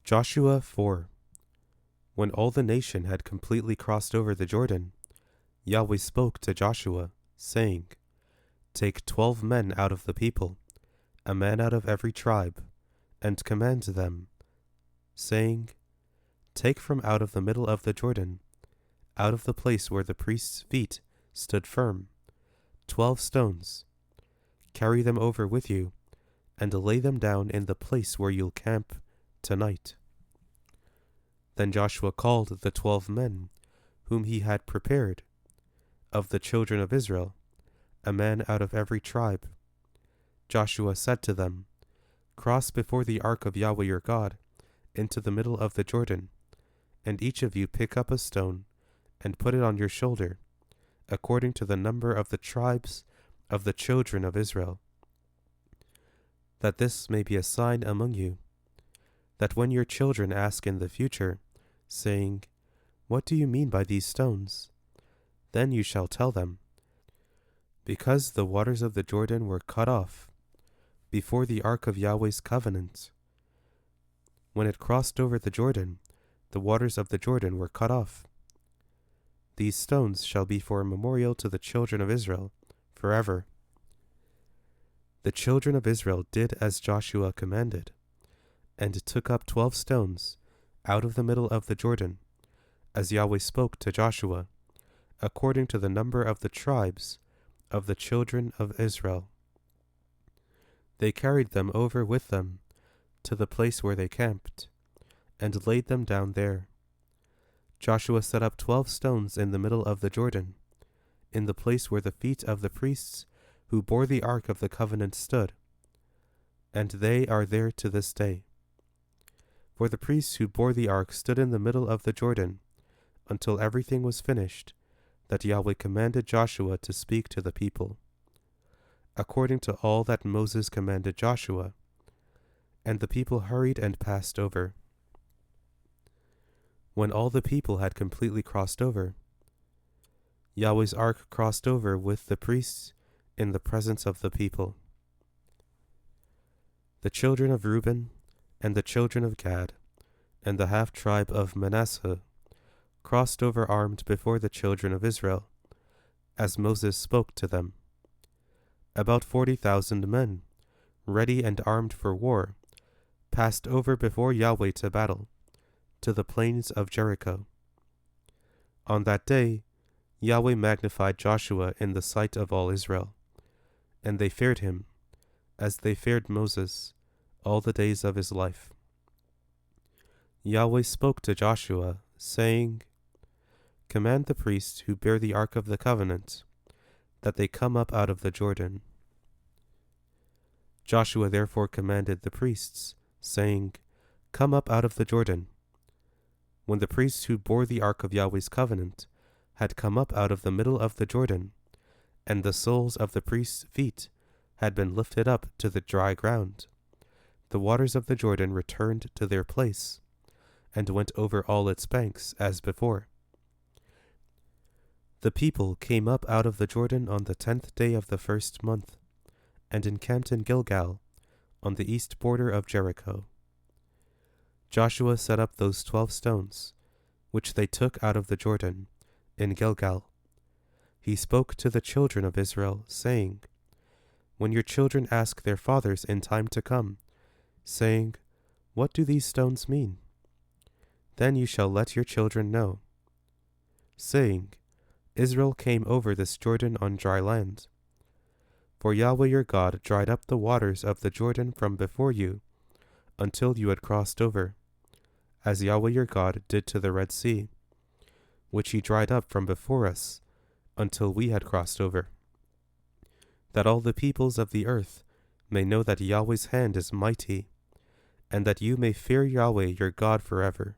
Joshua 4. When all the nation had completely crossed over the Jordan, Yahweh spoke to Joshua, saying, Take 12 men out of the people, a man out of every tribe, and command them, saying, Take from out of the middle of the Jordan, out of the place where the priest's feet stood firm, 12 stones. Carry them over with you, and lay them down in the place where you'll camp tonight. Then Joshua called the 12 men, whom he had prepared, of the children of Israel, a man out of every tribe. Joshua said to them, Cross before the ark of Yahweh your God into the middle of the Jordan, and each of you pick up a stone and put it on your shoulder, according to the number of the tribes of the children of Israel, that this may be a sign among you, that when your children ask in the future, saying, What do you mean by these stones? Then you shall tell them, Because the waters of the Jordan were cut off before the ark of Yahweh's covenant. When it crossed over the Jordan, the waters of the Jordan were cut off. These stones shall be for a memorial to the children of Israel forever. The children of Israel did as Joshua commanded, and took up 12 stones out of the middle of the Jordan, as Yahweh spoke to Joshua, according to the number of the tribes of the children of Israel. They carried them over with them to the place where they camped, and laid them down there. Joshua set up 12 stones in the middle of the Jordan, in the place where the feet of the priests who bore the ark of the covenant stood, and they are there to this day. For the priests who bore the ark stood in the middle of the Jordan, until everything was finished, that Yahweh commanded Joshua to speak to the people, according to all that Moses commanded Joshua. And the people hurried and passed over. When all the people had completely crossed over, Yahweh's ark crossed over with the priests in the presence of the people. The children of Reuben and the children of Gad and the half-tribe of Manasseh crossed over armed before the children of Israel, as Moses spoke to them. About 40,000 men, ready and armed for war, passed over before Yahweh to battle, to the plains of Jericho. On that day Yahweh magnified Joshua in the sight of all Israel, and they feared him, as they feared Moses, all the days of his life. Yahweh spoke to Joshua, saying, Command the priests who bear the ark of the covenant, that they come up out of the Jordan. Joshua therefore commanded the priests, saying, Come up out of the Jordan. When the priests who bore the ark of Yahweh's covenant had come up out of the middle of the Jordan, and the soles of the priests' feet had been lifted up to the dry ground, the waters of the Jordan returned to their place, and went over all its banks as before. The people came up out of the Jordan on the 10th day of the first month, and encamped in Gilgal, on the east border of Jericho. Joshua set up those 12 stones, which they took out of the Jordan, in Gilgal. He spoke to the children of Israel, saying, When your children ask their fathers in time to come, saying, What do these stones mean? Then you shall let your children know, saying, Israel came over this Jordan on dry land. For Yahweh your God dried up the waters of the Jordan from before you, until you had crossed over, as Yahweh your God did to the Red Sea, which he dried up from before us, until we had crossed over, that all the peoples of the earth may know that Yahweh's hand is mighty, and that you may fear Yahweh your God forever.